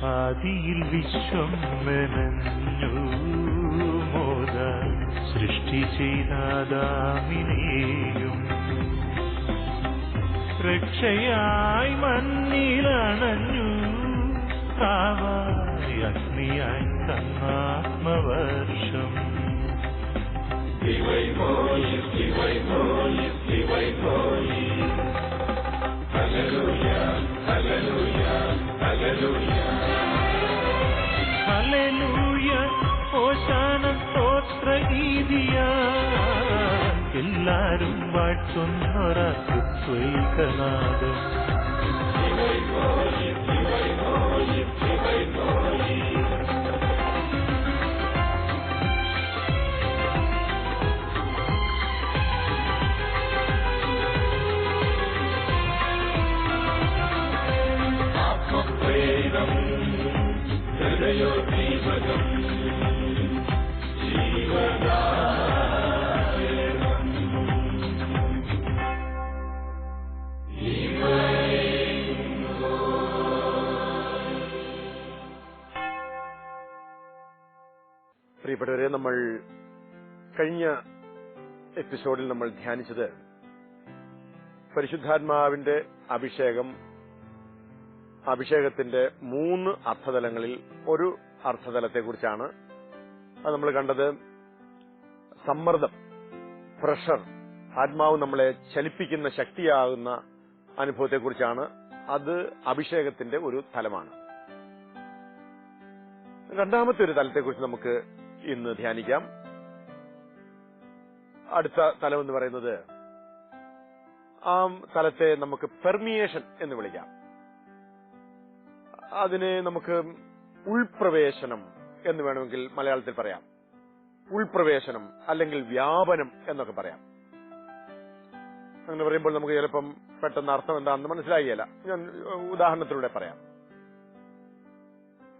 ആദിയിൽ വിശ്വം മെനഞ്ഞു മോദ സൃഷ്ടി ചെയ്താദാമിനെയും രക്ഷയായി മണ്ണിലണഞ്ഞു കാവായി അഗ്നിയായി തന്നാത്മവർഷം ഹല്ലേലൂയ ഹോശാന സ്തോത്രഗീതിയ എല്ലാരും വാഴ്ത്തുന്നൊരത്വൈകനാദം പ്രിയപ്പെട്ടവരെ, നമ്മൾ കഴിഞ്ഞ എപ്പിസോഡിൽ നമ്മൾ ധ്യാനിച്ചത് പരിശുദ്ധാത്മാവിന്റെ അഭിഷേകത്തിന്റെ 3 അർത്ഥതലങ്ങളിൽ ഒരു അർത്ഥതലത്തെക്കുറിച്ചാണ്. അത് നമ്മൾ കണ്ടത് സമ്മർദ്ദം, പ്രഷർ, ആത്മാവ് നമ്മളെ ചലിപ്പിക്കുന്ന ശക്തിയാകുന്ന അനുഭവത്തെക്കുറിച്ചാണ്. അത് അഭിഷേകത്തിന്റെ ഒരു തലമാണ്. രണ്ടാമത്തെ ഒരു തലത്തെക്കുറിച്ച് നമുക്ക് ഇന്ന് ധ്യാനിക്കാം. അടുത്ത തലം എന്ന് പറയുന്നത്, ആ തലത്തെ നമുക്ക് പെർമിയേഷൻ എന്ന് വിളിക്കാം. അതിനെ നമുക്ക് ഉൾപ്രവേശനം എന്ന് വേണമെങ്കിൽ മലയാളത്തിൽ പറയാം. ഉൾപ്രവേശനം അല്ലെങ്കിൽ വ്യാപനം എന്നൊക്കെ പറയാം. അങ്ങനെ പറയുമ്പോൾ നമുക്ക് ചിലപ്പം പെട്ടെന്ന് അർത്ഥം എന്താണെന്ന് മനസ്സിലാകില്ല. ഞാൻ ഉദാഹരണത്തിലൂടെ പറയാം.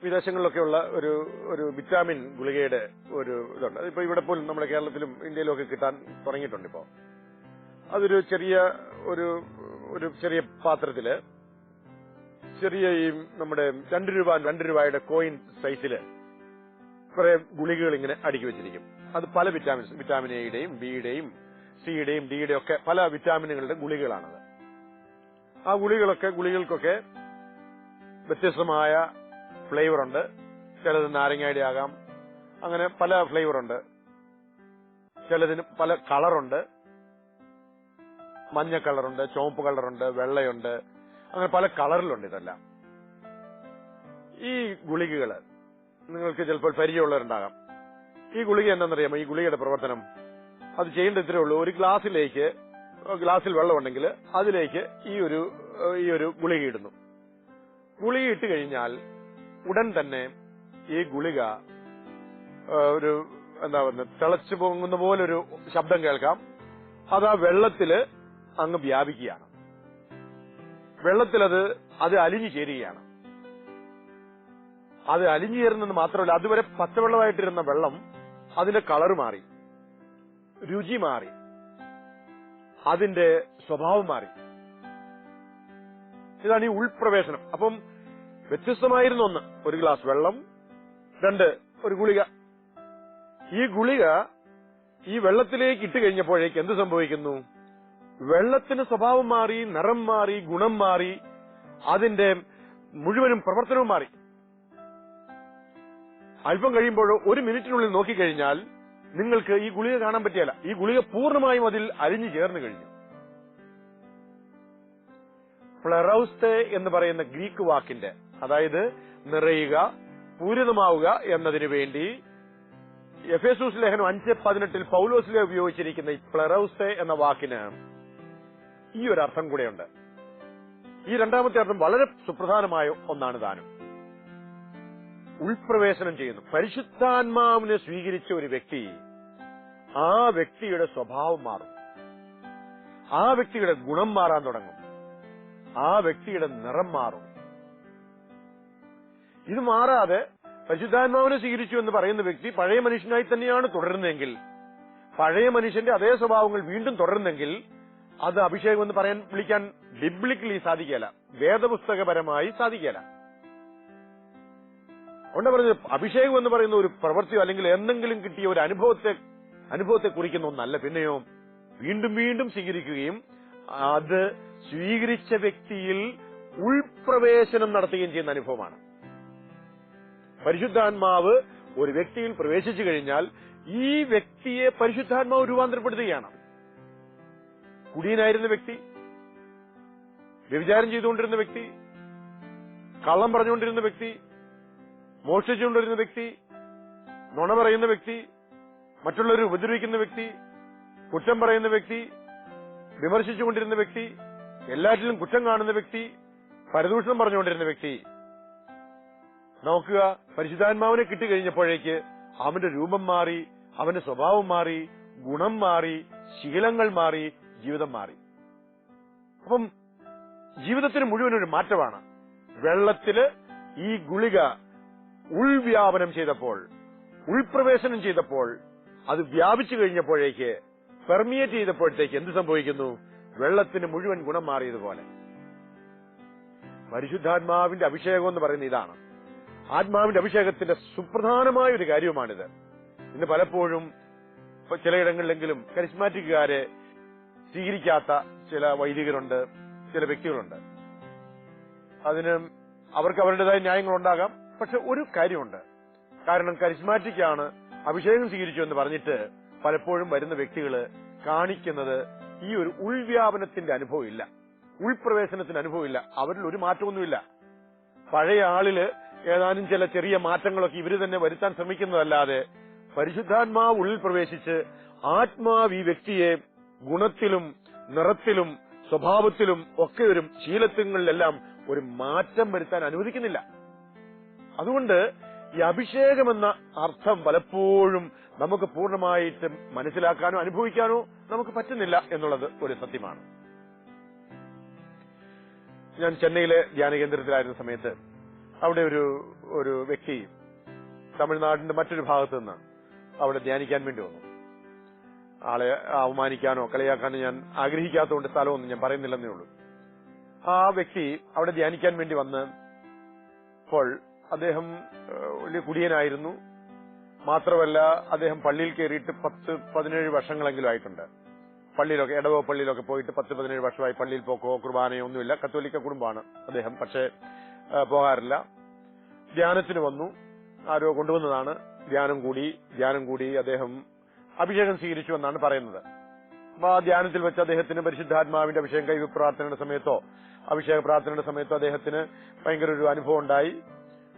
വിദേശങ്ങളിലൊക്കെയുള്ള ഒരു വിറ്റാമിൻ ഗുളികയുടെ ഒരു ഇതുണ്ട്. അതിപ്പോ ഇവിടെ പോലും നമ്മുടെ കേരളത്തിലും ഇന്ത്യയിലും ഒക്കെ കിട്ടാൻ തുടങ്ങിയിട്ടുണ്ട്. ഇപ്പോ അതൊരു ചെറിയ പാത്രത്തില് ചെറിയ ഈ നമ്മുടെ 2 രൂപയുടെ കോയിൻ സൈസില് കുറെ ഗുളികകൾ ഇങ്ങനെ അടുക്കി വെച്ചിരിക്കും. അത് പല വിറ്റാമിൻ എയുടെയും ബിയുടെയും സിയുടെയും ഡിയുടെയും ഒക്കെ പല വിറ്റാമിനുകളുടെ ഗുളികകളാണത്. ആ ഗുളികൾക്കൊക്കെ വ്യത്യസ്തമായ ഫ്ലേവർ ഉണ്ട്. ചിലത് നാരങ്ങയുടെ ആകാം, അങ്ങനെ പല ഫ്ലേവർ ഉണ്ട്. ചിലതിന് പല കളറുണ്ട്. മഞ്ഞ കളറുണ്ട്, ചുവപ്പ് കളറുണ്ട്, വെള്ളയുണ്ട്, അങ്ങനെ പല കളറിലുണ്ട്. ഇതെല്ലാം ഈ ഗുളികകള് നിങ്ങൾക്ക് ചിലപ്പോൾ പരിചയമുള്ളവരുണ്ടാകാം. ഈ ഗുളിക എന്താണെന്നറിയാമോ? ഈ ഗുളികയുടെ പ്രവർത്തനം അത് ചെയ്യേണ്ട ഇത്രേ ഉള്ളൂ. ഒരു ഗ്ലാസ്സിൽ വെള്ളമുണ്ടെങ്കിൽ അതിലേക്ക് ഈ ഒരു ഗുളിക ഇടുന്നു. ഗുളിക ഇട്ട് കഴിഞ്ഞാൽ ഉടൻ തന്നെ ഈ ഗുളിക തിളച്ചു പൊങ്ങുന്ന പോലൊരു ശബ്ദം കേൾക്കാം. അത് ആ വെള്ളത്തില് അങ്ങ് വ്യാപിക്കുകയാണ്. വെള്ളത്തിൽ അത് അലിഞ്ഞു ചേരുകയാണ്. അത് അലിഞ്ഞു ചേരുന്നത് മാത്രമല്ല, അതുവരെ പച്ചവെള്ളമായിട്ടിരുന്ന വെള്ളം അതിന്റെ കളർ മാറി, രുചി മാറി, അതിന്റെ സ്വഭാവം മാറി. ഇതാണ് ഈ ഉൾപ്രവേശനം. അപ്പം വ്യത്യസ്തമായിരുന്ന ഒന്ന്, ഒരു ഗ്ലാസ് വെള്ളം, 2 ഒരു ഗുളിക. ഈ ഗുളിക ഈ വെള്ളത്തിലേക്ക് ഇട്ട് കഴിഞ്ഞപ്പോഴേക്ക് എന്ത് സംഭവിക്കുന്നു? വെള്ളത്തിന് സ്വഭാവം മാറി, നിറം മാറി, ഗുണം മാറി, അതിന്റെ മുഴുവനും പ്രവർത്തനവും മാറി. അല്പം കഴിയുമ്പോൾ 1 മിനിറ്റിനുള്ളിൽ നോക്കിക്കഴിഞ്ഞാൽ നിങ്ങൾക്ക് ഈ ഗുളിക കാണാൻ പറ്റിയല്ല. ഈ ഗുളിക പൂർണ്ണമായും അതിൽ അലിഞ്ഞു ചേർന്ന് കഴിഞ്ഞു. ഫ്ലറൌസ്തെ എന്ന് പറയുന്ന ഗ്രീക്ക് വാക്കിന്റെ, അതായത് നിറയുക, പൂരിതമാവുക എന്നതിനു വേണ്ടി എഫേസൂസ് ലേഖനം 5:18 പൗലോസിലെ ഉപയോഗിച്ചിരിക്കുന്ന ഈ പ്ലെറൗസെ എന്ന വാക്കിന് ഈ ഒരു അർത്ഥം കൂടെയുണ്ട്. ഈ രണ്ടാമത്തെ അർത്ഥം വളരെ സുപ്രധാനമായ ഒന്നാണ് താനും. ഉൾപ്രവേശനം ചെയ്യുന്നു. പരിശുദ്ധാത്മാവിനെ സ്വീകരിച്ച ഒരു വ്യക്തി, ആ വ്യക്തിയുടെ സ്വഭാവം മാറും, ആ വ്യക്തിയുടെ ഗുണം മാറാൻ തുടങ്ങും, ആ വ്യക്തിയുടെ നിറം മാറും. ഇത് മാറാതെ പരിശുദ്ധാത്മാവിനെ സ്വീകരിച്ചു എന്ന് പറയുന്ന വ്യക്തി പഴയ മനുഷ്യനായി തന്നെയാണ് തുടരുന്നതെങ്കിൽ, പഴയ മനുഷ്യന്റെ അതേ സ്വഭാവങ്ങൾ വീണ്ടും തുടരുന്നെങ്കിൽ അത് അഭിഷേകം എന്ന് വിളിക്കാൻ ബിബ്ലിക്കലി സാധിക്കില്ല, വേദപുസ്തകപരമായി സാധിക്കില്ല. അതുകൊണ്ട് പറഞ്ഞത് അഭിഷേകം എന്ന് പറയുന്ന ഒരു പ്രവൃത്തിയോ അല്ലെങ്കിൽ എന്തെങ്കിലും കിട്ടിയ ഒരു അനുഭവത്തെ കുറിക്കുന്ന ഒന്നല്ല. പിന്നെയോ വീണ്ടും വീണ്ടും സ്വീകരിക്കുകയും അത് സ്വീകരിച്ച വ്യക്തിയിൽ ഉൾപ്രവേശനം നടത്തുകയും ചെയ്യുന്ന അനുഭവമാണ്. പരിശുദ്ധാത്മാവ് ഒരു വ്യക്തിയിൽ പ്രവേശിച്ചു കഴിഞ്ഞാൽ ഈ വ്യക്തിയെ പരിശുദ്ധാത്മാവ് രൂപാന്തരപ്പെടുത്തുകയാണ്. കുടിയനായിരുന്ന വ്യക്തി, വ്യഭിചാരം ചെയ്തുകൊണ്ടിരുന്ന വ്യക്തി, കള്ളം പറഞ്ഞുകൊണ്ടിരുന്ന വ്യക്തി, മോഷ്ടിച്ചുകൊണ്ടിരുന്ന വ്യക്തി, നുണ പറയുന്ന വ്യക്തി, മറ്റുള്ളവരെ ഉപദ്രവിക്കുന്ന വ്യക്തി, കുറ്റം പറയുന്ന വ്യക്തി, വിമർശിച്ചുകൊണ്ടിരുന്ന വ്യക്തി, എല്ലാറ്റിലും കുറ്റം കാണുന്ന വ്യക്തി, പരദൂഷണം പറഞ്ഞുകൊണ്ടിരുന്ന വ്യക്തി, നോക്കുക, പരിശുദ്ധാത്മാവിനെ കിട്ടിക്കഴിഞ്ഞപ്പോഴേക്ക് അവന്റെ രൂപം മാറി, അവന്റെ സ്വഭാവം മാറി, ഗുണം മാറി, ശീലങ്ങൾ മാറി, ജീവിതം മാറി. അപ്പം ജീവിതത്തിന് മുഴുവൻ ഒരു മാറ്റമാണ്. വെള്ളത്തില് ഈ ഗുളിക ഉൾവ്യാപനം ചെയ്തപ്പോൾ, ഉൾപ്രവേശനം ചെയ്തപ്പോൾ, അത് വ്യാപിച്ചു കഴിഞ്ഞപ്പോഴേക്ക്, പെർമിയേറ്റ് ചെയ്തപ്പോഴത്തേക്ക് എന്ത് സംഭവിക്കുന്നു? വെള്ളത്തിന് മുഴുവൻ ഗുണം മാറിയതുപോലെ. പരിശുദ്ധാത്മാവിന്റെ അഭിഷേകം എന്ന് പറയുന്നത് ഇതാണ്. ആത്മാവിന്റെ അഭിഷേകത്തിന്റെ സുപ്രധാനമായ ഒരു കാര്യവുമാണിത്. ഇന്ന് പലപ്പോഴും ചിലയിടങ്ങളിലെങ്കിലും കരിസ്മാറ്റിക്കുകാരെ സ്വീകരിക്കാത്ത ചില വൈദികരുണ്ട്, ചില വ്യക്തികളുണ്ട്. അതിന് അവർക്ക് അവരുടേതായ ന്യായങ്ങളുണ്ടാകാം. പക്ഷെ ഒരു കാര്യമുണ്ട്, കാരണം കരിസ്മാറ്റിക്കാണ്, അഭിഷേകം സ്വീകരിച്ചു എന്ന് പറഞ്ഞിട്ട് പലപ്പോഴും വരുന്ന വ്യക്തികള് കാണിക്കുന്നത് ഈ ഒരു ഉൾവ്യാപനത്തിന്റെ അനുഭവമില്ല, ഉൾപ്രവേശനത്തിന്റെ അനുഭവമില്ല. അവരിൽ ഒരു മാറ്റമൊന്നുമില്ല. പഴയ ആളില് ഏതാനും ചില ചെറിയ മാറ്റങ്ങളൊക്കെ ഇവര് തന്നെ വരുത്താൻ ശ്രമിക്കുന്നതല്ലാതെ പരിശുദ്ധാത്മാവ് ഉള്ളിൽ പ്രവേശിച്ച് ആത്മാവ് ഈ വ്യക്തിയെ ഗുണത്തിലും നിറത്തിലും സ്വഭാവത്തിലും ഒക്കെ ഒരു ശീലങ്ങളിലെല്ലാം ഒരു മാറ്റം വരുത്താൻ അനുവദിക്കുന്നില്ല. അതുകൊണ്ട് ഈ അഭിഷേകമെന്ന അർത്ഥം പലപ്പോഴും നമുക്ക് പൂർണ്ണമായിട്ട് മനസ്സിലാക്കാനോ അനുഭവിക്കാനോ നമുക്ക് പറ്റുന്നില്ല എന്നുള്ളത് ഒരു സത്യമാണ്. ഞാൻ ചെന്നൈയിലെ ധ്യാന കേന്ദ്രത്തിലായിരുന്ന സമയത്ത് അവിടെ ഒരു വ്യക്തി തമിഴ്നാടിന്റെ മറ്റൊരു ഭാഗത്തു നിന്ന് അവിടെ ധ്യാനിക്കാൻ വേണ്ടി വന്നു. ആളെ അവമാനിക്കാനോ കളിയാക്കാനോ ഞാൻ ആഗ്രഹിക്കാത്തതുകൊണ്ട് സ്ഥലമൊന്നും ഞാൻ പറയുന്നില്ലെന്നേ ഉള്ളൂ. ആ വ്യക്തി അവിടെ ധ്യാനിക്കാൻ വേണ്ടി വന്നപ്പോൾ അദ്ദേഹം വലിയ കുടിയനായിരുന്നു. മാത്രമല്ല അദ്ദേഹം പള്ളിയിൽ കയറിയിട്ട് 10-17 വർഷങ്ങളെങ്കിലും ആയിട്ടുണ്ട്. പള്ളിയിലൊക്കെ ഇടവോ പള്ളിയിലൊക്കെ പോയിട്ട് 10-17 വർഷമായി പള്ളിയിൽ പോക്കോ കുർബാനയോ ഒന്നുമില്ല. കത്തോലിക്ക കുടുംബമാണ് അദ്ദേഹം, പക്ഷേ പോകാറില്ല. ധ്യാനത്തിന് വന്നു, ആരോ കൊണ്ടുവന്നതാണ്. ധ്യാനം കൂടി അദ്ദേഹം അഭിഷേകം സ്വീകരിച്ചു എന്നാണ് പറയുന്നത്. അപ്പൊ ആ ധ്യാനത്തിൽ വെച്ച് അദ്ദേഹത്തിന് പരിശുദ്ധാത്മാവിന്റെ അഭിഷേകം കൈവപ്പ് പ്രാർത്ഥനയുടെ സമയത്തോ അഭിഷേക പ്രാർത്ഥനയുടെ സമയത്തോ അദ്ദേഹത്തിന് ഭയങ്കര ഒരു അനുഭവം ഉണ്ടായി.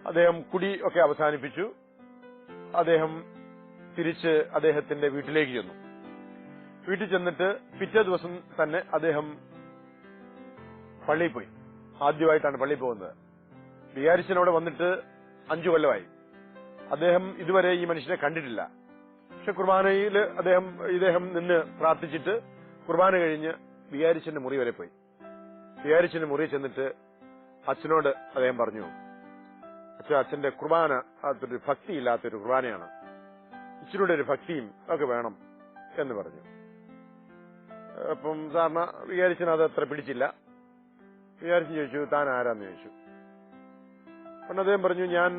അദ്ദേഹം കുടി ഒക്കെ അവസാനിപ്പിച്ചു. അദ്ദേഹം തിരിച്ച് അദ്ദേഹത്തിന്റെ വീട്ടിലേക്ക് ചെന്നു. വീട്ടിൽ ചെന്നിട്ട് പിറ്റേ ദിവസം തന്നെ അദ്ദേഹം പള്ളിയിൽ പോയി. ആദ്യമായിട്ടാണ് പള്ളിയിൽ പോകുന്നത്. വികാരിച്ചൻ അവിടെ വന്നിട്ട് 5 കൊല്ലമായി. അദ്ദേഹം ഇതുവരെ ഈ മനുഷ്യനെ കണ്ടിട്ടില്ല. പക്ഷെ കുർബാനയിൽ ഇദ്ദേഹം നിന്ന് പ്രാർത്ഥിച്ചിട്ട് കുർബാന കഴിഞ്ഞ് വികാരിച്ചന്റെ മുറി വരെ പോയി. വികാരിച്ചന്റെ മുറി ചെന്നിട്ട് അച്ഛനോട് അദ്ദേഹം പറഞ്ഞു, അച്ഛന്റെ കുർബാന അതൊരു ഭക്തിയില്ലാത്തൊരു കുർബാനയാണ്, ഇച്ചിരൂടെ ഒരു ഭക്തിയും ഒക്കെ വേണം എന്ന് പറഞ്ഞു. അപ്പം സാറിന് വികാരിച്ചൻ അത് അത്ര പിടിച്ചില്ല. വികാരിച്ചൻ ചോദിച്ചു, താൻ ആരാന്ന് ചോദിച്ചു. അപ്പം അദ്ദേഹം പറഞ്ഞു, ഞാൻ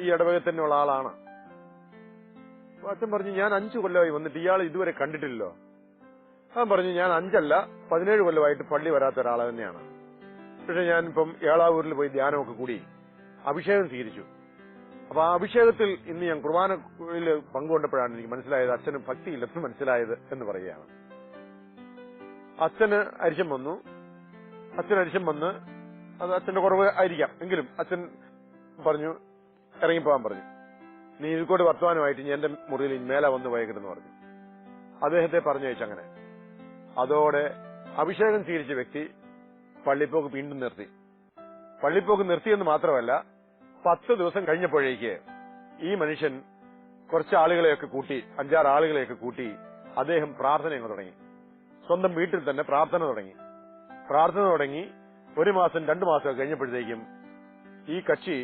ഈ ഇടവകയിൽ തന്നെയുള്ള ആളാണ്. അച്ഛൻ പറഞ്ഞു, ഞാൻ 5 കൊല്ലമായി വന്നിട്ട് ഇയാൾ ഇതുവരെ കണ്ടിട്ടില്ലല്ലോ. അവൻ പറഞ്ഞു, ഞാൻ 5 അല്ല 17 കൊല്ലമായിട്ട് പള്ളി വരാത്ത ഒരാളെ തന്നെയാണ്. പക്ഷെ ഞാനിപ്പം ഏളാവൂരിൽ പോയി ധ്യാനമൊക്കെ കൂടി അഭിഷേകം സ്വീകരിച്ചു. അപ്പൊ ആ അഭിഷേകത്തിൽ ഇന്ന് ഞാൻ കുർബാനയിൽ പങ്കുകൊണ്ടപ്പോഴാണ് എനിക്ക് മനസ്സിലായത് അച്ഛന് ഭക്തിയില്ലെന്ന് മനസ്സിലായത് എന്ന് പറയുകയാണ്. അച്ഛന് അരിശം വന്നു. അത് അച്ഛന്റെ കുറവ് ആയിരിക്കാം. എങ്കിലും അച്ഛൻ പറഞ്ഞു ഇറങ്ങിപ്പോകാൻ പറഞ്ഞു. നീ ഇതിൽക്കൂടെ വർത്തമാനമായിട്ട് ഇനി എന്റെ മുറിയിൽ മേലെ വന്ന് വൈകിട്ടെന്ന് പറഞ്ഞു. അദ്ദേഹത്തെ പറഞ്ഞയച്ചങ്ങനെ. അതോടെ അഭിഷേകം സ്വീകരിച്ച വ്യക്തി പള്ളിപ്പോക്ക് വീണ്ടും നിർത്തി. പള്ളിപ്പോക്ക് നിർത്തിയെന്ന് മാത്രമല്ല, 10 ദിവസം കഴിഞ്ഞപ്പോഴേക്ക് ഈ മനുഷ്യൻ കുറച്ച് ആളുകളെയൊക്കെ കൂട്ടി, 5-6 ആളുകളെയൊക്കെ കൂട്ടി അദ്ദേഹം പ്രാർത്ഥന തുടങ്ങി. സ്വന്തം വീട്ടിൽ തന്നെ പ്രാർത്ഥന തുടങ്ങി. 1 മാസം 2 മാസം കഴിഞ്ഞപ്പോഴത്തേക്കും ഈ കക്ഷി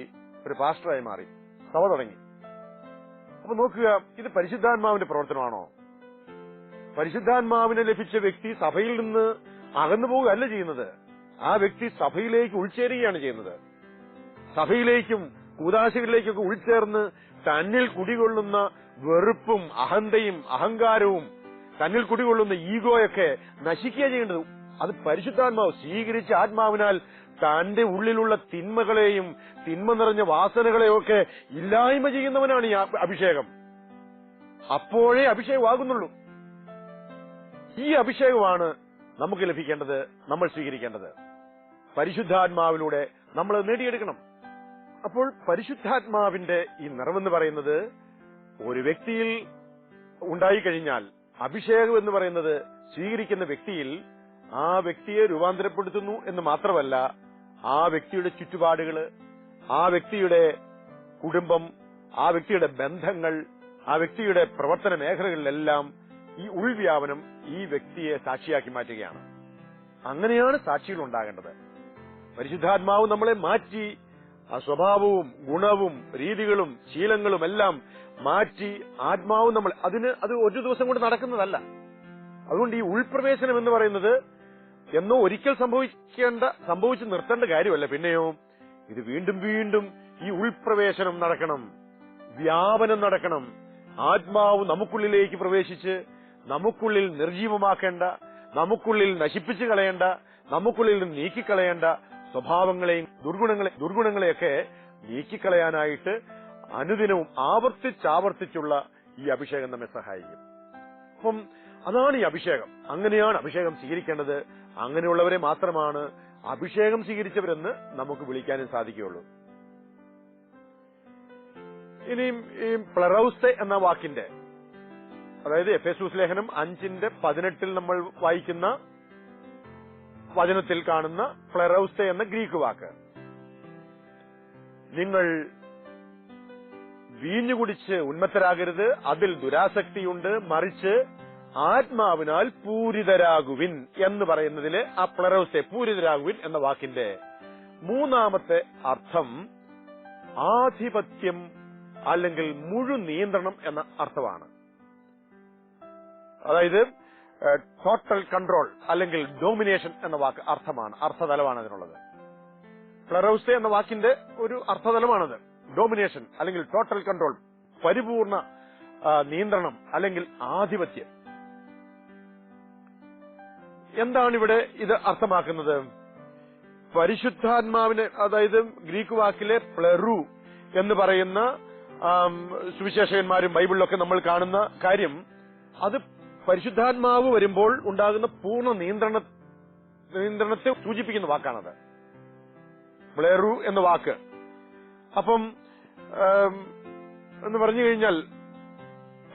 ഒരു പാസ്റ്ററായി മാറി, സഭ തുടങ്ങി. അപ്പൊ നോക്കുക, ഇത് പരിശുദ്ധാത്മാവിന്റെ പ്രവർത്തനമാണോ? പരിശുദ്ധാത്മാവിനെ ലഭിച്ച വ്യക്തി സഭയിൽ നിന്ന് അകന്നു പോവുകയല്ല ചെയ്യുന്നത്. ആ വ്യക്തി സഭയിലേക്ക് ഉൾച്ചേരുകയാണ് ചെയ്യുന്നത്. സഭയിലേക്കും കൂദാശകളിലേക്കൊക്കെ ഉൾച്ചേർന്ന് തന്നിൽ കുടികൊള്ളുന്ന വെറുപ്പും അഹന്തയും അഹങ്കാരവും തന്നിൽ കുടികൊള്ളുന്ന ഈഗോയൊക്കെ നശിക്കുക ചെയ്യേണ്ടത്. അത് പരിശുദ്ധാത്മാവ് സ്വീകരിച്ച ആത്മാവിനാൽ തന്റെ ഉള്ളിലുള്ള തിന്മകളെയും തിന്മ നിറഞ്ഞ വാസനകളെയും ഒക്കെ ഇല്ലായ്മ ചെയ്യുന്നവനാണ് ഈ അഭിഷേകം. അപ്പോഴേ അഭിഷേകമാകുന്നുള്ളൂ. ഈ അഭിഷേകമാണ് നമുക്ക് ലഭിക്കേണ്ടത്, നമ്മൾ സ്വീകരിക്കേണ്ടത്. പരിശുദ്ധാത്മാവിലൂടെ നമ്മൾ നേടിയെടുക്കണം. അപ്പോൾ പരിശുദ്ധാത്മാവിന്റെ ഈ നിറവെന്ന് പറയുന്നത് ഒരു വ്യക്തിയിൽ ഉണ്ടായിക്കഴിഞ്ഞാൽ, അഭിഷേകം എന്ന് പറയുന്നത് സ്വീകരിക്കുന്ന വ്യക്തിയിൽ ആ വ്യക്തിയെ രൂപാന്തരപ്പെടുത്തുന്നു എന്ന് മാത്രമല്ല, ആ വ്യക്തിയുടെ ചുറ്റുപാടുകള്, ആ വ്യക്തിയുടെ കുടുംബം, ആ വ്യക്തിയുടെ ബന്ധങ്ങൾ, ആ വ്യക്തിയുടെ പ്രവർത്തന മേഖലകളിലെല്ലാം ഈ ഉൾവ്യാപനം ഈ വ്യക്തിയെ സാക്ഷിയാക്കി മാറ്റുകയാണ്. അങ്ങനെയാണ് സാക്ഷികൾ ഉണ്ടാകേണ്ടത്. പരിശുദ്ധാത്മാവ് നമ്മളെ മാറ്റി ആ സ്വഭാവവും ഗുണവും രീതികളും ശീലങ്ങളും എല്ലാം മാറ്റി ആത്മാവ് അത് ഒരു ദിവസം കൊണ്ട് നടക്കുന്നതല്ല. അതുകൊണ്ട് ഈ ഉൾപ്രവേശനം എന്ന് പറയുന്നത് എന്നോ ഒരിക്കൽ സംഭവിച്ചു നിർത്തേണ്ട കാര്യമല്ല. പിന്നെയോ ഇത് വീണ്ടും വീണ്ടും ഈ ഉൾപ്രവേശനം നടക്കണം, വ്യാപനം നടക്കണം. ആത്മാവ് നമുക്കുള്ളിലേക്ക് പ്രവേശിച്ച് നമുക്കുള്ളിൽ നിർജീവമാക്കേണ്ട, നമുക്കുള്ളിൽ നശിപ്പിച്ചു കളയേണ്ട, നമുക്കുള്ളിൽ നിന്ന് നീക്കിക്കളയേണ്ട സ്വഭാവങ്ങളെയും ദുർഗുണങ്ങളെയൊക്കെ നീക്കിക്കളയാനായിട്ട് അനുദിനവും ആവർത്തിച്ചുള്ള ഈ അഭിഷേകം നമ്മെ സഹായിക്കും. അപ്പം അതാണ് ഈ അഭിഷേകം. അങ്ങനെയാണ് അഭിഷേകം സ്വീകരിക്കേണ്ടത്. അങ്ങനെയുള്ളവരെ മാത്രമാണ് അഭിഷേകം സ്വീകരിച്ചവരെന്ന് നമുക്ക് വിളിക്കാനും സാധിക്കുകയുള്ളൂ. ഇനിയും ഈ പ്ലറൗസ്തെ എന്ന വാക്കിന്റെ, അതായത് എഫേസൂസ് ലേഖനം 5:18 നമ്മൾ വായിക്കുന്ന വചനത്തിൽ കാണുന്ന പ്ലറൗസ്തെ എന്ന ഗ്രീക്ക് വാക്ക്, നിങ്ങൾ വീഞ്ഞു കുടിച്ച് ഉന്മത്തരാകരുത്, അതിൽ ദുരാസക്തിയുണ്ട്, മറിച്ച് ആത്മാവിനാൽ പൂരിതരാകുവിൻ എന്ന് പറയുന്നതില് ആ പ്ലറൗസ്തെ, പൂരിതരാകുവിൻ എന്ന വാക്കിന്റെ മൂന്നാമത്തെ അർത്ഥം ആധിപത്യം അല്ലെങ്കിൽ മുഴു നിയന്ത്രണം എന്ന അർത്ഥമാണ്. അതായത് ടോട്ടൽ കൺട്രോൾ അല്ലെങ്കിൽ ഡോമിനേഷൻ എന്ന വാക്ക് അർത്ഥതലമാണ് അതിനുള്ളത്. പ്ലറൗസ്തെ എന്ന വാക്കിന്റെ ഒരു അർത്ഥതലമാണത്. ഡോമിനേഷൻ അല്ലെങ്കിൽ ടോട്ടൽ കൺട്രോൾ, പരിപൂർണ നിയന്ത്രണം അല്ലെങ്കിൽ ആധിപത്യം. എന്താണ് ഇവിടെ ഇത് അർത്ഥമാക്കുന്നത്? പരിശുദ്ധാത്മാവിനെ, അതായത് ഗ്രീക്ക് വാക്കിലെ പ്ലെറു എന്ന് പറയുന്ന സുവിശേഷകന്മാരും ബൈബിളിലൊക്കെ നമ്മൾ കാണുന്ന കാര്യം, അത് പരിശുദ്ധാത്മാവ് വരുമ്പോൾ ഉണ്ടാകുന്ന പൂർണ്ണ നിയന്ത്രണത്തെ സൂചിപ്പിക്കുന്ന വാക്കാണത്, പ്ലെറു എന്ന വാക്ക്. അപ്പം എന്ന് പറഞ്ഞു കഴിഞ്ഞാൽ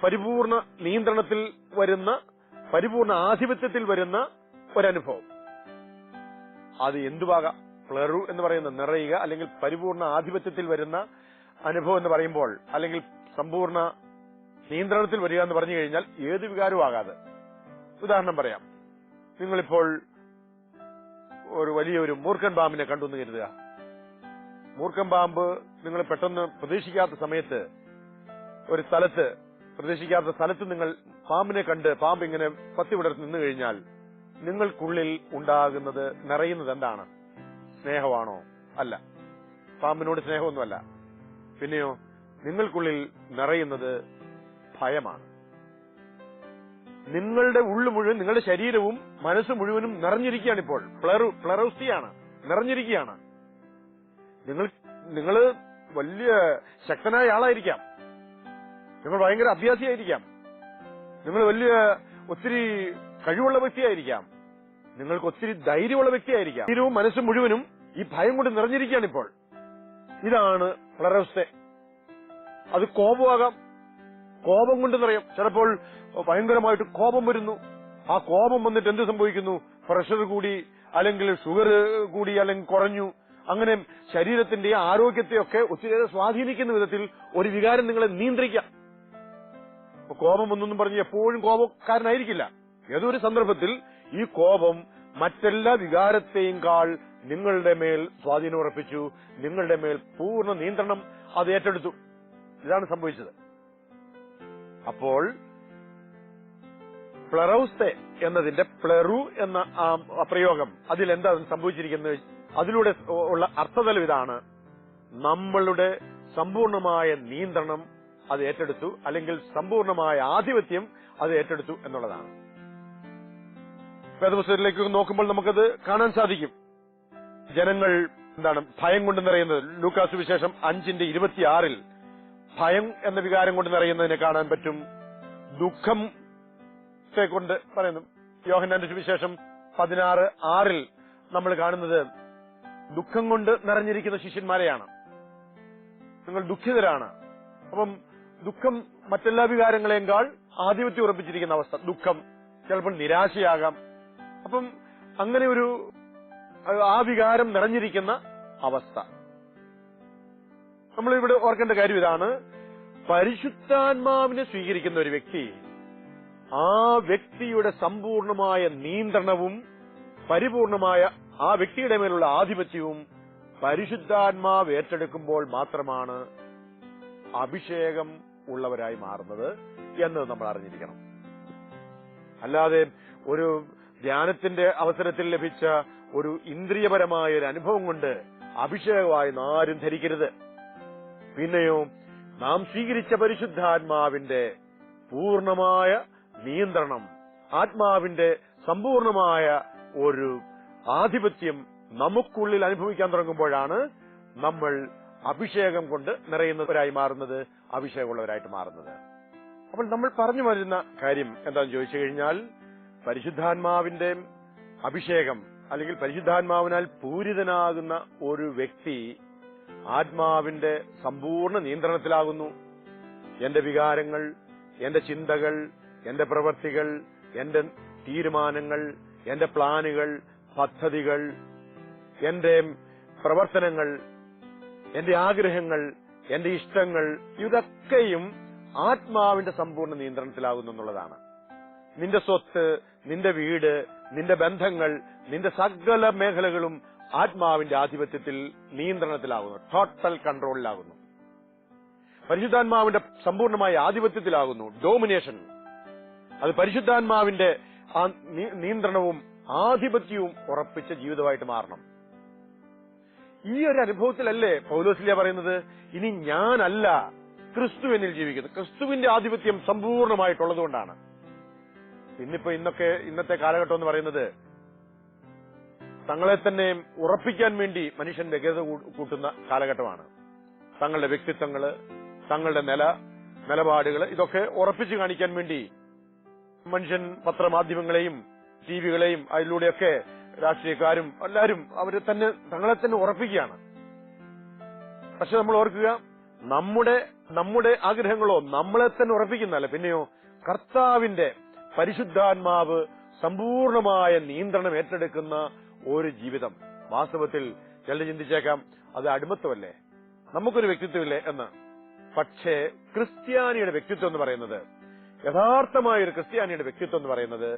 പരിപൂർണ നിയന്ത്രണത്തിൽ വരുന്ന, പരിപൂർണ ആധിപത്യത്തിൽ വരുന്ന ഒരനുഭവം. അത് എന്തുവാകാം? പ്ലെറു എന്ന് പറയുന്ന നിറയുക അല്ലെങ്കിൽ പരിപൂർണ ആധിപത്യത്തിൽ വരുന്ന അനുഭവം എന്ന് പറയുമ്പോൾ, അല്ലെങ്കിൽ സമ്പൂർണ്ണ നിയന്ത്രണത്തിൽ വരിക എന്ന് പറഞ്ഞു കഴിഞ്ഞാൽ ഏത് വികാരവും ആകാതെ. ഉദാഹരണം പറയാം. നിങ്ങളിപ്പോൾ ഒരു വലിയൊരു മൂർഖൻ പാമ്പിനെ കണ്ടു എന്ന് കരുതുക. മൂർഖൻ പാമ്പ് നിങ്ങൾ പെട്ടെന്ന് പ്രതീക്ഷിക്കാത്ത സമയത്ത് ഒരു സ്ഥലത്ത്, പ്രതീക്ഷിക്കാത്ത സ്ഥലത്ത് നിങ്ങൾ പാമ്പിനെ കണ്ട് പാമ്പ് ഇങ്ങനെ പത്തി വിടർന്ന് നിന്നു കഴിഞ്ഞാൽ നിങ്ങൾക്കുള്ളിൽ ഉണ്ടാകുന്നത്, നിറയുന്നത് എന്താണ്? സ്നേഹമാണോ? അല്ല. പാമ്പിനോട് സ്നേഹമൊന്നുമല്ല. പിന്നെയോ നിങ്ങൾക്കുള്ളിൽ നിറയുന്നത് ഭയമാണ്. നിങ്ങളുടെ ഉള്ളു മുഴുവൻ, നിങ്ങളുടെ ശരീരവും മനസ്സ് മുഴുവനും നിറഞ്ഞിരിക്കുകയാണ്. ഇപ്പോൾ പ്ലറൗസ്തിയാണ്, നിറഞ്ഞിരിക്കുകയാണ്. നിങ്ങൾ വലിയ ശക്തനായ ആളായിരിക്കാം, നിങ്ങൾ ഭയങ്കര അഭ്യാസിയായിരിക്കാം, നിങ്ങൾ ഒത്തിരി കഴിവുള്ള വ്യക്തിയായിരിക്കാം, നിങ്ങൾക്ക് ഒത്തിരി ധൈര്യമുള്ള വ്യക്തിയായിരിക്കാം. ശരീരവും മനസ്സും മുഴുവനും ഈ ഭയം കൊണ്ട് നിറഞ്ഞിരിക്കുകയാണ് ഇപ്പോൾ. ഇതാണ് പ്ലറൗസ്തെ. അത് കോപമാകാം, കോപം കൊണ്ട് നിറയും. ചിലപ്പോൾ ഭയങ്കരമായിട്ട് കോപം വരുന്നു. ആ കോപം വന്നിട്ട് എന്ത് സംഭവിക്കുന്നു? പ്രഷർ കൂടി, അല്ലെങ്കിൽ ഷുഗർ കൂടി, അല്ലെങ്കിൽ കുറഞ്ഞു. അങ്ങനെ ശരീരത്തിന്റെ ആരോഗ്യത്തെയൊക്കെ ഒത്തിരി സ്വാധീനിക്കുന്ന വിധത്തിൽ ഒരു വികാരം നിങ്ങളെ നിയന്ത്രിക്കാം. കോപം ഒന്നും പറഞ്ഞ് എപ്പോഴും കോപക്കാരനായിരിക്കില്ല. ഏതൊരു സന്ദർഭത്തിൽ ഈ കോപം മറ്റെല്ലാ വികാരത്തെയും കാൾ നിങ്ങളുടെ മേൽ സ്വാധീനം ഉറപ്പിച്ചു, നിങ്ങളുടെ മേൽ പൂർണ്ണ നിയന്ത്രണം അത് ഏറ്റെടുത്തു. ഇതാണ് സംഭവിച്ചത്. അപ്പോൾ പ്ലറൌസ്തെ എന്നതിന്റെ പ്ലറു എന്ന ആ പ്രയോഗം, അതിലെന്താ സംഭവിച്ചിരിക്കുന്നത്? അതിലൂടെ ഉള്ള അർത്ഥതലം ഇതാണ്: നമ്മളുടെ സമ്പൂർണമായ നിയന്ത്രണം അത് ഏറ്റെടുത്തു, അല്ലെങ്കിൽ സമ്പൂർണമായ ആധിപത്യം അത് ഏറ്റെടുത്തു എന്നുള്ളതാണ്. വേദപുസ്തകത്തിലേക്ക് നോക്കുമ്പോൾ നമുക്കത് കാണാൻ സാധിക്കും. ജനങ്ങൾ ഭയം കൊണ്ട് നിറയുന്നത്. ലൂക്കാസ് സുവിശേഷം 5:26 ഭയം എന്ന വികാരം കൊണ്ട് നിറയുന്നതിനെ കാണാൻ പറ്റും. ദുഃഖത്തെ കൊണ്ട് പറയുന്നു. യോഹന്നാന്റെ സുവിശേഷം 16:6 നമ്മൾ കാണുന്നത് ദുഃഖം കൊണ്ട് നിറഞ്ഞിരിക്കുന്ന ശിഷ്യന്മാരെയാണ്. നിങ്ങൾ ദുഃഖിതരാണ്. അപ്പം ദുഃഖം മറ്റെല്ലാ വികാരങ്ങളെക്കാൾ ആധിപത്യം ഉറപ്പിച്ചിരിക്കുന്ന അവസ്ഥ. ദുഃഖം, ചിലപ്പോൾ നിരാശയാകാം. അപ്പം അങ്ങനെ ഒരു ആ വികാരം നിറഞ്ഞിരിക്കുന്ന അവസ്ഥ. നമ്മളിവിടെ ഓർക്കേണ്ട കാര്യം ഇതാണ്: പരിശുദ്ധാത്മാവിനെ സ്വീകരിക്കുന്ന ഒരു വ്യക്തി, ആ വ്യക്തിയുടെ സമ്പൂർണമായ നിയന്ത്രണവും പരിപൂർണമായ ആ വ്യക്തിയുടെ മേലുള്ള ആധിപത്യവും പരിശുദ്ധാത്മാവ് ഏറ്റെടുക്കുമ്പോൾ മാത്രമാണ് അഭിഷേകം ഉള്ളവരായി മാറുന്നത് എന്നത് നമ്മൾ അറിഞ്ഞിരിക്കണം. അല്ലാതെ ഒരു ധ്യാനത്തിന്റെ അവസരത്തിൽ ലഭിച്ച ഒരു ഇന്ദ്രിയപരമായ ഒരു അനുഭവം കൊണ്ട് അഭിഷേകമായി ആരും ധരിക്കരുത്. പിന്നെയോ നാം സ്വീകരിച്ച പരിശുദ്ധാത്മാവിന്റെ പൂർണമായ നിയന്ത്രണം, ആത്മാവിന്റെ സമ്പൂർണമായ ഒരു ആധിപത്യം നമുക്കുള്ളിൽ അനുഭവിക്കാൻ തുടങ്ങുമ്പോഴാണ് നമ്മൾ അഭിഷേകം കൊണ്ട് നിറയുന്നവരായി മാറുന്നത്, അഭിഷേകമുള്ളവരായിട്ട് മാറുന്നത്. അപ്പോൾ നമ്മൾ പറഞ്ഞു വരുന്ന കാര്യം എന്താണെന്ന് ചോദിച്ചു കഴിഞ്ഞാൽ, പരിശുദ്ധാത്മാവിന്റെ അഭിഷേകം അല്ലെങ്കിൽ പരിശുദ്ധാത്മാവിനാൽ പൂരിതനാകുന്ന ഒരു വ്യക്തി ആത്മാവിന്റെ സമ്പൂർണ്ണ നിയന്ത്രണത്തിലാകുന്നു. എന്റെ വികാരങ്ങൾ, എന്റെ ചിന്തകൾ, എന്റെ പ്രവൃത്തികൾ, എന്റെ തീരുമാനങ്ങൾ, എന്റെ പ്ലാനുകൾ, പദ്ധതികൾ, എന്റെ പ്രവർത്തനങ്ങൾ, എന്റെ ആഗ്രഹങ്ങൾ, എന്റെ ഇഷ്ടങ്ങൾ, ഇതൊക്കെയും ആത്മാവിന്റെ സമ്പൂർണ്ണ നിയന്ത്രണത്തിലാകുന്നു എന്നുള്ളതാണ്. നിന്റെ സ്വത്ത്, നിന്റെ വീട്, നിന്റെ ബന്ധങ്ങൾ, നിന്റെ സകല മേഖലകളും ആത്മാവിന്റെ ആധിപത്യത്തിൽ, നിയന്ത്രണത്തിലാകുന്നു, ടോട്ടൽ കൺട്രോളിലാകുന്നു. പരിശുദ്ധാത്മാവിന്റെ സമ്പൂർണമായ ആധിപത്യത്തിലാകുന്നു, ഡോമിനേഷൻ. അത് പരിശുദ്ധാത്മാവിന്റെ ആ നിയന്ത്രണവും ആധിപത്യവും ഉറപ്പിച്ച ജീവിതമായിട്ട് മാറണം. ഈ ഒരു അനുഭവത്തിലല്ലേ പൗലോസ്ലീഹ പറയുന്നത്, ഇനി ഞാനല്ല ക്രിസ്തു എന്നിൽ ജീവിക്കുന്നത്. ക്രിസ്തുവിന്റെ ആധിപത്യം സമ്പൂർണമായിട്ടുള്ളതുകൊണ്ടാണ്. ഇന്നത്തെ കാലഘട്ടം എന്ന് പറയുന്നത് തങ്ങളെ തന്നെ ഉറപ്പിക്കാൻ വേണ്ടി മനുഷ്യൻ വ്യഗ്രത കൂട്ടുന്ന കാലഘട്ടമാണ്. തങ്ങളുടെ വ്യക്തിത്വങ്ങള്, തങ്ങളുടെ നിലപാടുകൾ, ഇതൊക്കെ ഉറപ്പിച്ചു കാണിക്കാൻ വേണ്ടി മനുഷ്യൻ പത്രമാധ്യമങ്ങളെയും ടിവികളെയും അതിലൂടെയൊക്കെ രാഷ്ട്രീയക്കാരും എല്ലാവരും അവരെ തന്നെ തങ്ങളെ തന്നെ ഉറപ്പിക്കുകയാണ്. പക്ഷെ നമ്മൾ ഓർക്കുക, നമ്മുടെ ആഗ്രഹങ്ങളോ നമ്മളെ തന്നെ ഉറപ്പിക്കുന്നതല്ല, പിന്നെയോ കർത്താവിന്റെ പരിശുദ്ധാത്മാവ് സമ്പൂർണമായ നിയന്ത്രണം ഏറ്റെടുക്കുന്ന ഒരു ജീവിതം. വാസ്തവത്തിൽ ചിലർ ചിന്തിച്ചേക്കാം, അത് അടിമത്വമല്ലേ, നമുക്കൊരു വ്യക്തിത്വമില്ലേ എന്ന്. പക്ഷേ ക്രിസ്ത്യാനിയുടെ വ്യക്തിത്വം എന്ന് പറയുന്നത്, യഥാർത്ഥമായ ഒരു ക്രിസ്ത്യാനിയുടെ വ്യക്തിത്വം എന്ന് പറയുന്നത്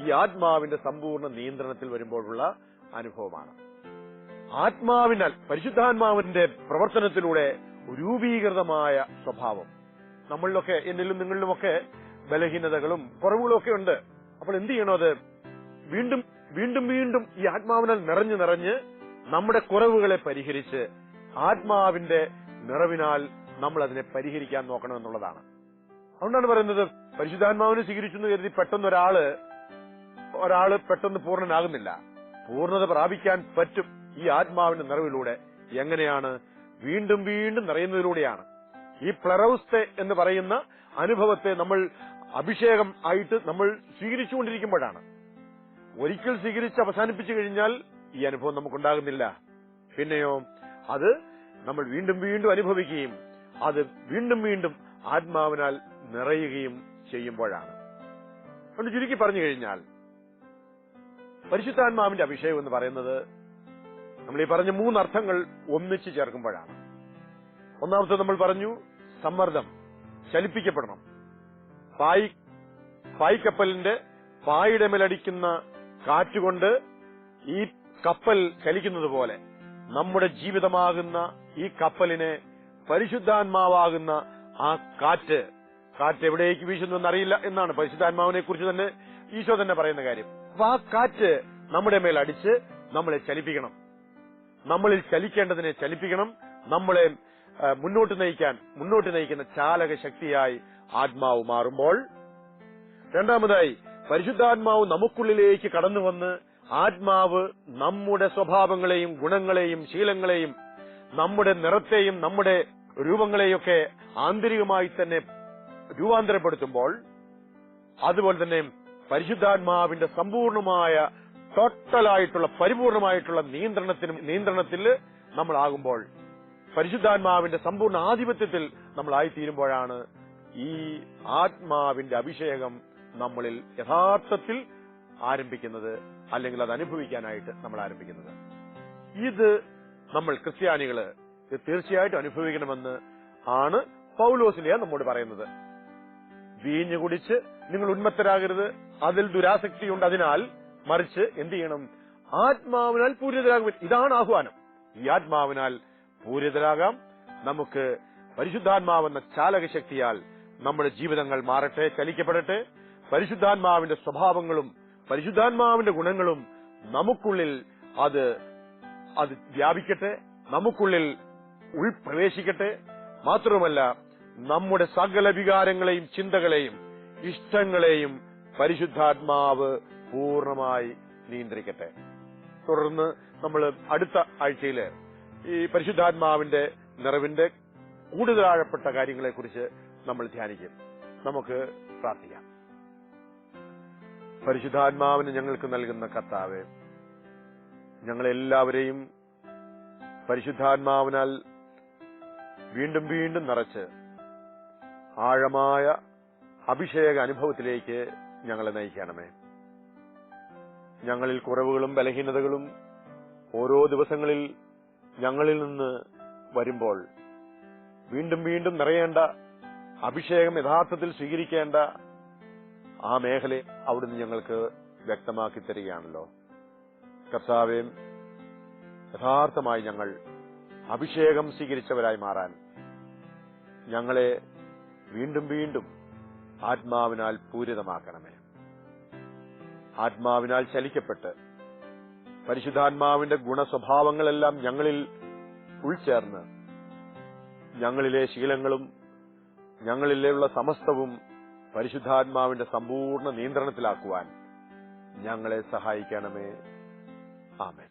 ഈ ആത്മാവിന്റെ സമ്പൂർണ്ണ നിയന്ത്രണത്തിൽ വരുമ്പോഴുള്ള അനുഭവമാണ്. ആത്മാവിനാൽ, പരിശുദ്ധാത്മാവിന്റെ പ്രവർത്തനത്തിലൂടെ രൂപീകൃതമായ സ്വഭാവം. നമ്മളിലൊക്കെ, എന്നിലും നിങ്ങളിലുമൊക്കെ ബലഹീനതകളും കുറവുകളും ഒക്കെ ഉണ്ട്. അപ്പോൾ എന്ത് ചെയ്യണോ? അത് വീണ്ടും വീണ്ടും വീണ്ടും ഈ ആത്മാവിനാൽ നിറഞ്ഞ് നമ്മുടെ കുറവുകളെ പരിഹരിച്ച് ആത്മാവിന്റെ നിറവിനാൽ നമ്മൾ അതിനെ പരിഹരിക്കാൻ നോക്കണമെന്നുള്ളതാണ്. അതുകൊണ്ടാണ് പറയുന്നത്, പരിശുദ്ധാത്മാവിനെ സ്വീകരിച്ചു എന്ന് കരുതി പെട്ടെന്ന് ഒരാള് പെട്ടെന്ന് പൂർണ്ണനാകുന്നില്ല. പൂർണ്ണത പ്രാപിക്കാൻ പറ്റും ഈ ആത്മാവിന്റെ നിറവിലൂടെ. എങ്ങനെയാണ്? വീണ്ടും വീണ്ടും നിറയുന്നതിലൂടെയാണ്. ഈ പ്ലറൌസ്തെ എന്ന് പറയുന്ന അനുഭവത്തെ നമ്മൾ അഭിഷേകം ആയിട്ട് നമ്മൾ സ്വീകരിച്ചുകൊണ്ടിരിക്കുമ്പോഴാണ്. ഒരിക്കൽ സ്വീകരിച്ച് അവസാനിപ്പിച്ചു കഴിഞ്ഞാൽ ഈ അനുഭവം നമുക്കുണ്ടാകുന്നില്ല. പിന്നെയോ അത് നമ്മൾ വീണ്ടും വീണ്ടും അനുഭവിക്കുകയും അത് വീണ്ടും വീണ്ടും ആത്മാവിനാൽ നിറയുകയും ചെയ്യുമ്പോഴാണ്. അതുകൊണ്ട് ചുരുക്കി പറഞ്ഞു കഴിഞ്ഞാൽ പരിശുദ്ധാത്മാവിന്റെ അഭിഷേകം എന്ന് പറയുന്നത് നമ്മൾ ഈ പറഞ്ഞ 3 അർത്ഥങ്ങൾ ഒന്നിച്ച് ചേർക്കുമ്പോഴാണ്. ഒന്നാമത്തെ നമ്മൾ പറഞ്ഞു സമ്മർദ്ദം, ചലിപ്പിക്കപ്പെടണം. പായ്ക്കപ്പലിന്റെ പായുടെ മേലടിക്കുന്ന കാറ്റുകൊണ്ട് ഈ കപ്പൽ ചലിക്കുന്നത് പോലെ നമ്മുടെ ജീവിതമാകുന്ന ഈ കപ്പലിനെ പരിശുദ്ധാത്മാവാകുന്ന ആ കാറ്റ് എവിടേക്ക് വീശുന്നു എന്നറിയില്ല എന്നാണ് പരിശുദ്ധാത്മാവിനെ കുറിച്ച് തന്നെ ഈശോ തന്നെ പറയുന്ന കാര്യം. അപ്പൊ ആ കാറ്റ് നമ്മുടെ മേൽ അടിച്ച് നമ്മളെ ചലിപ്പിക്കണം. നമ്മളിൽ ചലിക്കേണ്ടതിനെ ചലിപ്പിക്കണം. നമ്മളെ മുന്നോട്ട് നയിക്കുന്ന ചാലക ശക്തിയായി ആത്മാവ് മാറുമ്പോൾ, രണ്ടാമതായി പരിശുദ്ധാത്മാവ് നമുക്കുള്ളിലേക്ക് കടന്നു വന്ന് ആത്മാവ് നമ്മുടെ സ്വഭാവങ്ങളെയും ഗുണങ്ങളെയും ശീലങ്ങളെയും നമ്മുടെ നിറത്തെയും നമ്മുടെ രൂപങ്ങളെയൊക്കെ ആന്തരികമായി തന്നെ രൂപാന്തരപ്പെടുത്തുമ്പോൾ, അതുപോലെ തന്നെ പരിശുദ്ധാത്മാവിന്റെ സമ്പൂർണമായ ടോട്ടലായിട്ടുള്ള പരിപൂർണമായിട്ടുള്ള നിയന്ത്രണത്തിൽ നമ്മളാകുമ്പോൾ, പരിശുദ്ധാത്മാവിന്റെ സമ്പൂർണ്ണ ആധിപത്യത്തിൽ നമ്മളായിത്തീരുമ്പോഴാണ് ഈ ആത്മാവിന്റെ അഭിഷേകം നമ്മളിൽ യഥാർത്ഥത്തിൽ ആരംഭിക്കുന്നത്, അല്ലെങ്കിൽ അത് അനുഭവിക്കാനായിട്ട് നമ്മൾ ആരംഭിക്കുന്നത്. ഇത് നമ്മൾ ക്രിസ്ത്യാനികള് തീർച്ചയായിട്ടും അനുഭവിക്കണമെന്ന് ആണ് പൗലോസിലെയാ നമ്മോട് പറയുന്നത്. വീഞ്ഞു കുടിച്ച് നിങ്ങൾ ഉന്മത്തരാകരുത്, അതിൽ ദുരാസക്തിയുണ്ട്. അതിനാൽ മറിച്ച് എന്ത് ചെയ്യണം? ആത്മാവിനാൽ പൂരിതരാകും. ഇതാണ് ആഹ്വാനം. ഈ ആത്മാവിനാൽ പൂരിതരാകാം. നമുക്ക് പരിശുദ്ധാത്മാവെന്ന ചാലകശക്തിയാൽ നമ്മുടെ ജീവിതങ്ങൾ മാറട്ടെ, ചലിക്കപ്പെടട്ടെ. പരിശുദ്ധാത്മാവിന്റെ സ്വഭാവങ്ങളും പരിശുദ്ധാത്മാവിന്റെ ഗുണങ്ങളും നമുക്കുള്ളിൽ അത് വ്യാപിക്കട്ടെ, നമുക്കുള്ളിൽ ഉൾപ്രവേശിക്കട്ടെ. മാത്രവുമല്ല, നമ്മുടെ സകല വികാരങ്ങളെയും ചിന്തകളെയും ഇഷ്ടങ്ങളെയും പരിശുദ്ധാത്മാവ് പൂർണ്ണമായി നിയന്ത്രിക്കട്ടെ. തുടർന്ന് നമ്മൾ അടുത്ത ആഴ്ചയില് ഈ പരിശുദ്ധാത്മാവിന്റെ നിറവിന്റെ കൂടുതൽ ആഴപ്പെട്ട കാര്യങ്ങളെക്കുറിച്ച് നമ്മൾ ധ്യാനിക്കും. നമുക്ക് പ്രാർത്ഥിക്കാം. പരിശുദ്ധാത്മാവിന് ഞങ്ങൾക്ക് നൽകുന്ന കർത്താവേ, ഞങ്ങളെല്ലാവരെയും പരിശുദ്ധാത്മാവിനാൽ വീണ്ടും വീണ്ടും നിറച്ച് ആഴമായ അഭിഷേക അനുഭവത്തിലേക്ക് ഞങ്ങളെ നയിക്കണമേ. ഞങ്ങളിൽ കുറവുകളും ബലഹീനതകളും ഓരോ ദിവസങ്ങളിൽ ഞങ്ങളിൽ നിന്ന് വരുമ്പോൾ വീണ്ടും വീണ്ടും നിറയേണ്ട, അഭിഷേകം യഥാർത്ഥത്തിൽ സ്വീകരിക്കേണ്ട ആ മേഖലയെ അവിടുന്ന് ഞങ്ങൾക്ക് വ്യക്തമാക്കി തരികയാണല്ലോ. കർത്താവേ, യഥാർത്ഥമായി ഞങ്ങൾ അഭിഷേകം സ്വീകരിച്ചവരായി മാറാൻ ഞങ്ങളെ വീണ്ടും വീണ്ടും ആത്മാവിനാൽ പൂരിതമാക്കണമേ. ആത്മാവിനാൽ ചലിക്കപ്പെട്ട് പരിശുദ്ധാത്മാവിന്റെ ഗുണസ്വഭാവങ്ങളെല്ലാം ഞങ്ങളിൽ ഉൾച്ചേർന്ന് ഞങ്ങളിലെ ശീലങ്ങളും ഞങ്ങളിലുള്ള സമസ്തവും പരിശുദ്ധാത്മാവിന്റെ സമ്പൂർണ്ണ നിയന്ത്രണത്തിലാക്കുവാൻ ഞങ്ങളെ സഹായിക്കണമേ. ആമേൻ.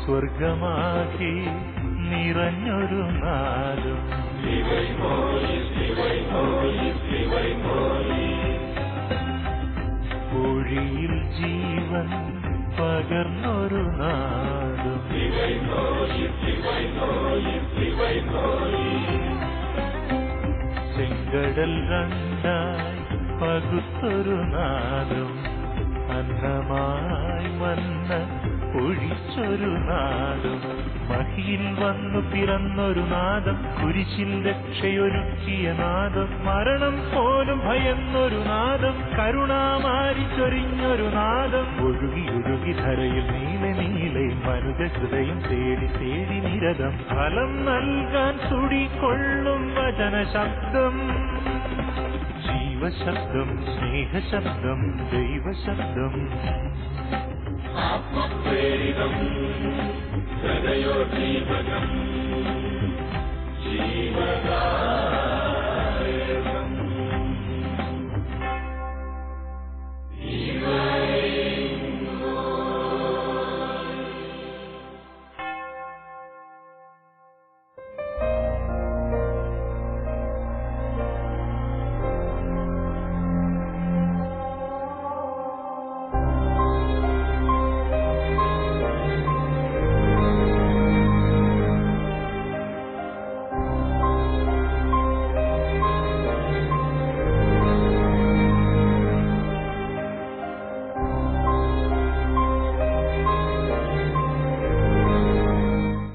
സ്വർഗമാക്കി നിറഞ്ഞൊരു നാദം, ഒഴിയിൽ ജീവൻ പകർന്നൊരു നാദം, ചെങ്കടൽ രണ്ടായി പകുത്തൊരു നാദം, അന്നമായി മന്ന ഒഴിച്ചൊരു നാദം, മഹിയിൽ വന്നു പിറന്നൊരു നാദം, കുരിശിൽ രക്ഷയൊരുക്കിയ നാദം, മരണം പോലും ഭയന്നൊരു നാദം, കരുണാമാരി ചൊരിഞ്ഞൊരു നാദം, ഒഴുകി ഒഴുകി ധരയിൽ നീല നീലെ മനുജ ഹൃദയം തേടി തേടി നിരതം, ഫലം നൽകാൻ തുടികൊള്ളും വചന ശബ്ദം, ജീവശബ്ദം, സ്നേഹശബ്ദം, ദൈവശബ്ദം, ആത്മപ്രേരിതം, ഹൃദയോദ്ദീപകം, ജീവദാ